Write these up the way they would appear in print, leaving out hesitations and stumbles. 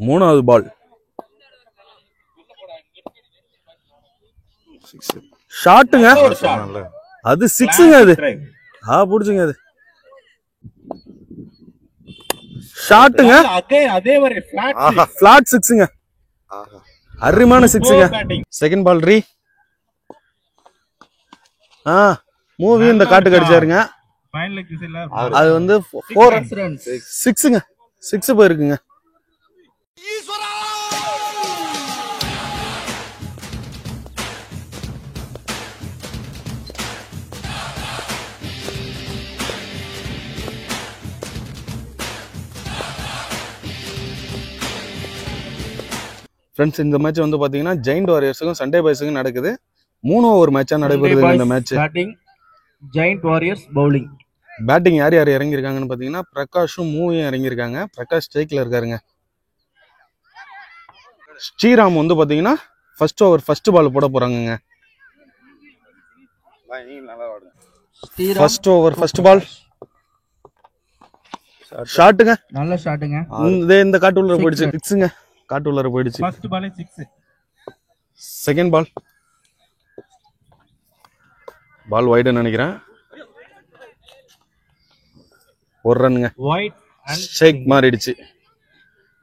மூணாவது பால் ஷாட்டுங்க. அது சிக்ஸுங்க. அது புடிச்சுங்க. அது ஷாட்டுங்க. ஃபிளாட் சிக்ஸுங்க. அருமையான சிக்ஸுங்க. செகண்ட் பால் ரீ. மூவி இந்த காட்டுக்கு அடிச்சாருங்க. அது வந்து 6ங்க. 6 போயிருக்குங்க. ஃப்ரெண்ட்ஸ், இந்த மேட்ச் வந்து பாத்தீங்கன்னா ஜெயிண்ட் வாரியர்ஸுக்கும் சண்டே பாய்ஸுக்கும் நடக்குது. 3 ஓவர் மேட்சா நடைபெறுது இந்த match. Giant warriors bowling. Batting யார் யார் இறங்கியிருக்காங்கன்னு பாத்தீங்கன்னா பிரகாஷும் மூவியும் இறங்கியிருக்காங்க. பிரகாஷ் ஸ்ட்ரைக்ல இருக்காருங்க. ஸ்ரீராம் வந்து பாத்தீங்கன்னா ஃபர்ஸ்ட் ஓவர் ஃபர்ஸ்ட் பால் போட போறாங்க. ஃபர்ஸ்ட் ஓவர் ஃபர்ஸ்ட் பால் ஷாட்டுங்க. நல்ல ஷாட்டுங்க. இந்த காட்டுக்குள்ள போயிடுச்சு. சிக்ஸுங்க. காட்டுக்குள்ள போயிடுச்சு. ஃபர்ஸ்ட் பாலே 6. செகண்ட் பால் பால் வைடுன்னு நினைக்கிறேன். ஒரு ரன்னுங்க. ஸ்ட்ரைக் மாறிடுச்சு.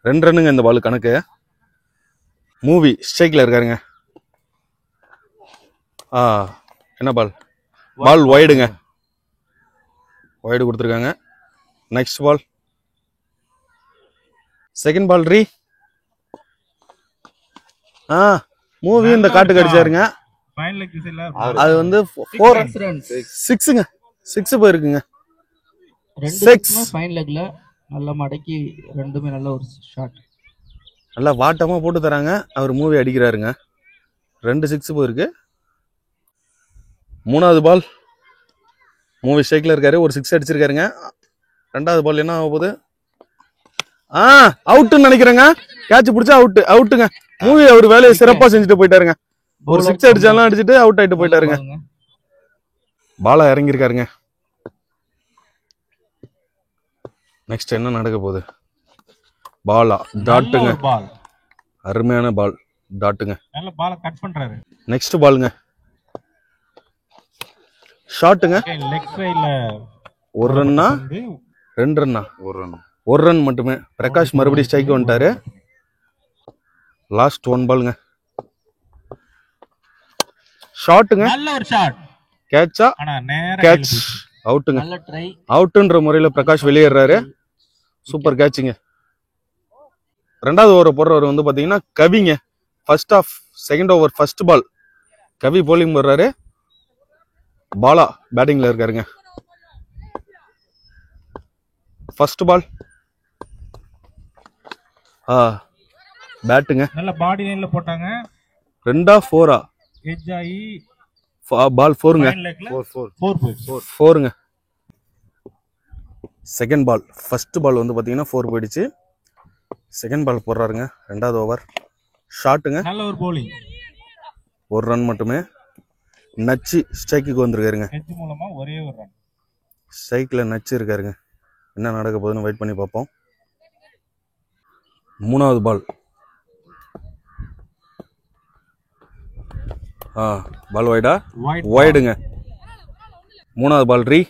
2 ரன்னுங்க இந்த பால் கணக்கு. மூவி ஸ்ட்ரைக்ல இருக்காருங்க. என்ன பால்? பால் வைடுங்க. வைடு கொடுத்துருக்காங்க. நெக்ஸ்ட் பால் செகண்ட் பால் ரீ. மூவி இந்த காட்டுக்கு அடிச்சாருங்க. அது வந்து 6ங்க. 6 போயிருக்குங்க. 6 ஃபைன் லெக்ல நல்ல மடக்கி ரெண்டுமே நல்ல ஒரு ஷாட். நல்லா வாட்டமா போட்டு தராங்க. அவர் மூவி அடிக்கிறாருங்க. 2 6 போயிருக்கு. மூணாவது பால் மூவி ஸ்ட்ரைக்ல இருக்காரு. ஒரு 6 அடிச்சிருக்காருங்க. ரெண்டாவது பால் என்ன ஆக போகுது? அவுட்டுன்னு நினைக்கிறேங்க. கேட்ச் பிடிச்சா அவுட்டுங்க. மூவி அவர் வேலையை சிறப்பா செஞ்சுட்டு போயிட்டாருங்க. ஒரு 6 அடிச்சாலும் அடிச்சுட்டு அவுட் ஆயிட்டு போயிட்டாருங்க. பாலா இறங்கியிருக்காருங்க. நெக்ஸ்ட் என்ன நடக்க போகுது? பாலா டாட்டுங்க. அருமையான பால் டாட்டுங்க. நல்ல பால கட் பண்றாரு. நெக்ஸ்ட் பாலுங்க. ஷாட்டுங்க. லெக் சைடுல 1 ரன்னா 2 ரன்னா? 1 ரன் மட்டுமே. பிரகாஷ் மறுபடியும் ஸ்ட்ரைக் வந்துட்டாரு. லாஸ்ட் 1 பாலுங்க. ஷாட்டுங்க. நல்ல ஒரு ஷாட். கேட்சா? கேட்ச். அவுட்டுங்க. நல்ல ட்ரை. அவுட்ன்ற முறையில பிரகாஷ் வெளியேறாரு. Super catching. ரெண்டாவது ஓவர் போடுறவர் வந்து பாத்தீங்கன்னா கவிங்க. First of second over first ball Kavi bowling போடுறாரு. பாலா பேட்டிங்ல இருக்காருங்க. ஃபர்ஸ்ட் பால் பேட்டுங்க. நல்ல பாடி லைன்ல போட்டாங்க. 2 4 எட்ஜ் ஆயி பால் 4ங்க. 4ங்க. செகண்ட் பால் ஃபர்ஸ்ட் பால் வந்து பாத்தீங்கன்னா 4 போயிடுச்சு. செகண்ட் பால் போடுறாருங்க. ரெண்டாவது ஓவர் ஷாட்டுங்க. நல்ல ஒரு bowling. 1 ரன் மட்டுமே. நச்சு ஸ்ட்ரைக்குக்கு வந்திருக்காருங்க. எட்ஜ் மூலமா ஒரே ஒரு ரன். ஸ்ட்ரைக்ல நச்சு இருக்காருங்க. என்ன நடக்க போகுதுன்னு வெயிட் பண்ணி பார்ப்போம். மூணாவது பால் பால் வைடா? வைடுங்க. மூணாவது பால் ரீ.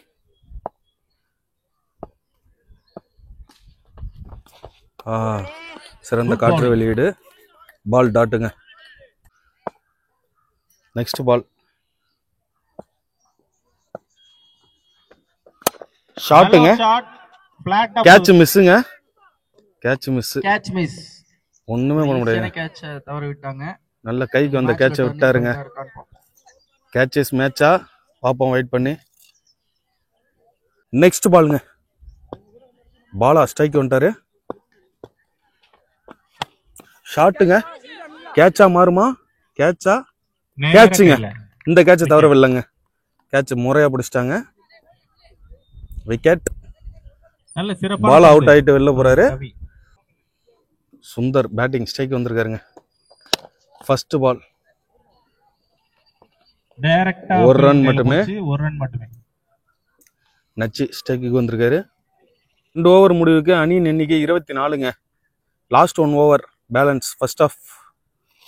சிறந்த காற்று வெளியீடு. பால் டாட்டுங்க. நெக்ஸ்ட் பால் ஷாட்டுங்க. கேட்ச் மிஸ்ஸுங்க. Catch miss. ஒண்ணுமே பண்ண முடியாது. கேட்ச் தவற விட்டாங்க. நல்ல கைக்கு வந்த கேட்சை விட்டாருங்க. கேட்சஸ் மேட்சா பாப்போம் வெயிட் பண்ணி. நெக்ஸ்ட் பாலுங்க. பாலா ஸ்ட்ரைக் வந்துட்டாரு. ஷாட்டுங்க. கேட்சா மாறுமா? கேட்சுங்க. இந்த கேட்சை தவற விடலங்க. கேட்ச் முறையா பிடிச்சிட்டாங்க. விக்கெட். பால் அவுட் ஆயிட்டு வெளில போறாரு. சுந்தர் பேட்டிங் ஸ்ட்ரைக் வந்திருக்காருங்க. ஃபர்ஸ்ட் பால் 1 ரன் மட்டுமே. நச்சு ஸ்ட்ரைக்கு வந்திருக்காரு. 2 ஓவர் முடிவுக்கு அணியின் எண்ணிக்கை 24ங்க. Last 1 over balance first half.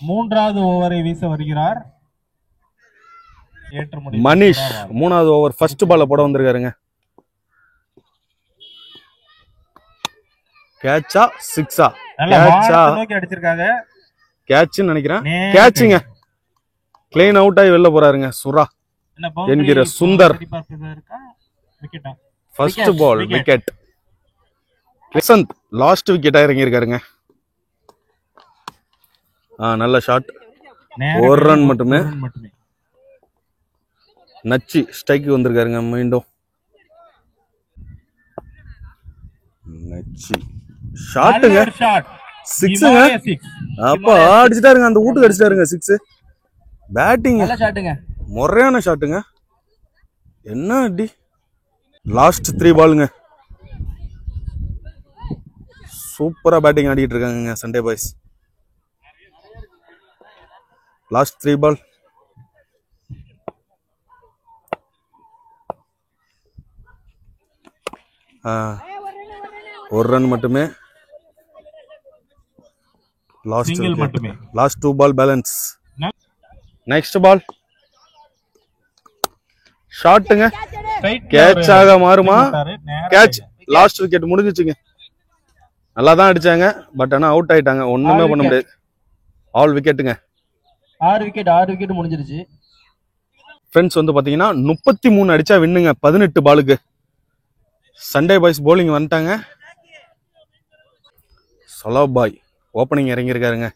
மூன்றாவது ஓவரை வீச வருகிறார் மனிஷ். மூணாவது ஓவர் ஃபர்ஸ்ட் பால்ல போட வந்திருக்காருங்க. கேட்சா சிக்ஸா? கேட்சா அடிச்சிருக்காங்க. கேட்ச்னு நினைக்கிறேன். கேட்சுங்க. கிளீன் அவுட் ஆகி வெளில போறாருங்க சுரா என்கிற Sundar. First ball wicket. Krishanth last விக்கெட்டா இறங்கி இருக்காருங்க. நல்ல ஷாட். ஒரு ரன் மட்டுமே. நச்சி ஸ்ட்ரைக்கு வந்திருக்காருங்க மீண்டும். நச்சி ஷாட்டுங்க. சிக்ஸுங்க. அப்பா அடிச்சிட்டாருங்க. அந்த வீட்டுக்கு அடிச்சிட்டாருங்க சிக்ஸ். பேட்டிங் முறையான ஷாட்டுங்க. என்ன அடி. லாஸ்ட் 3 பாலுங்க. சூப்பரா பேட்டிங் ஆடிட்டு இருக்காங்க சண்டே பாய்ஸ். லாஸ்ட் 3 பால். ஒரு ரன் மட்டுமே. Last 2 ball balance. Next ball ஷாட்டுங்க. கேட்ச் ஆக மாறுமா? கேட்ச். லாஸ்ட் விக்கெட் முடிஞ்சிச்சுங்க. நல்லா தான் அடிச்சாங்க. பட் ஆனா அவுட் ஆயிட்டாங்க. ஒண்ணுமே பண்ண முடியாது. ஆல் விக்கெட்டுங்க. 6 விக்கெட் முடிஞ்சிருச்சு. ஃப்ரெண்ட்ஸ் வந்து பாத்தீங்கன்னா 33 அடிச்சா வின்னுங்க 18 பாலுக்கு. சண்டே பாய்ஸ் போலிங் வந்துட்டாங்க. சலாபாய் ஓப்பனிங் இறங்கியிருக்காருங்க.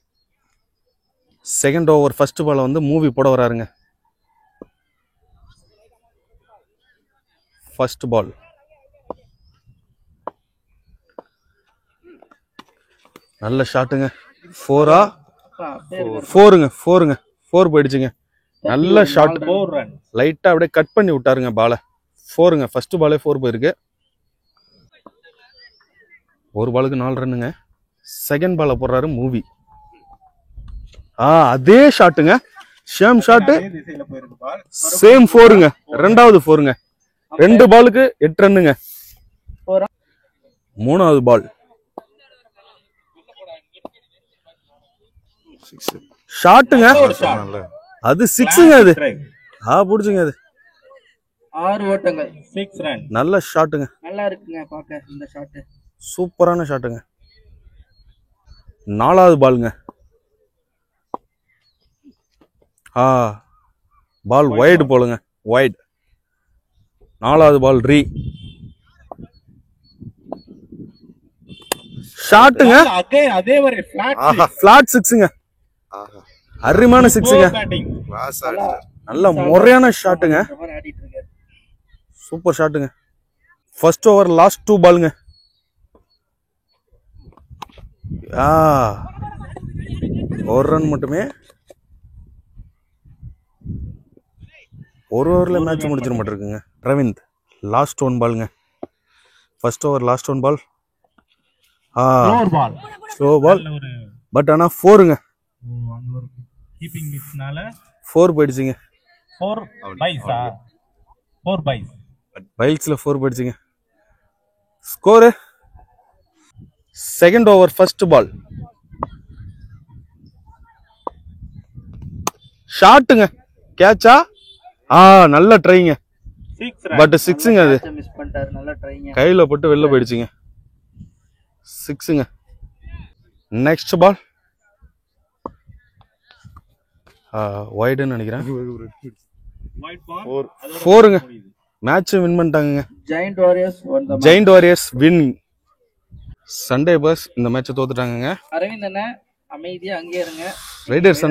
செகண்ட் ஓவர் ஃபர்ஸ்ட் பால் வந்து மூவி போட வராருங்க. ஃபர்ஸ்ட் பால் நல்ல ஷாட்டுங்க. 4 4ங்க 4 போயிடுச்சுங்க. நல்ல ஷாட். லைட்டா அப்படியே கட் பண்ணி விட்டாருங்க பாலை. 4ங்க. ஃபர்ஸ்ட் பாலே 4 போயிருக்கு. ஒரு பாலுக்கு 4 ரன்னுங்க. செகண்ட் பால போடுறாரு மூவி. அதே ஷாட்டுங்க. Same shot. சேம் 4ங்க. ரெண்டாவது 4ங்க. 2 பாலுக்கு 8 ரன்னுங்க. மூணாவது பால் ஷாட்டுங்க. அது 6ங்க. அது புடிச்சுங்க. அது 6 ஓட்டங்கள். 6 ரன். நல்ல ஷாட்டுங்க. நல்லா இருக்குங்க பாக்க இந்த ஷாட். சூப்பரான ஷாட்டுங்க. நாலாவது பாலுங்க. பால் வைடு போலுங்க. வைட். நாலாவது பால் ரீ ஷாட்டுங்க. அதே மாதிரி ஃபிளாட் 6ங்க. அருமையான 6ங்க. நல்ல முறையான ஷாட்டுங்க. சூப்பர் ஷாட்டுங்க. ஃபர்ஸ்ட் ஓவர் லாஸ்ட் 2 பாலுங்க. ஒரு ரன் மட்டுமே. ஒரு ஓவர்ல மேட்ச் முடிச்சிட மாட்டிருக்குங்க. ரவிந்த் லாஸ்ட் 1 பாலுங்க. First over last 1 ball. Slow ball. But ஆனா 4ங்க. 4 போயிடுச்சுங்க. 4 பைல்ஸ்ல 4 போயிடுச்சுங்க. Score second over first ball. ஷாட்டுங்க. கேட்சா? நல்ல ட்ரைங்க. பட் 6ங்க. அது கையில போட்டு வெளில போயிடுச்சுங்க. 6ங்க. நெக்ஸ்ட் பால் வைடுன்னு நினைக்கிறேன். 4ங்க. மேட்ச் வின் பண்ணிட்டாங்க. Giant warriors win. Sunday bus இந்த மேட்சை தோத்துட்டாங்க. அரவிந்த் அண்ணா அமைதியா அங்கே இருங்க. ரைடர்ஸ்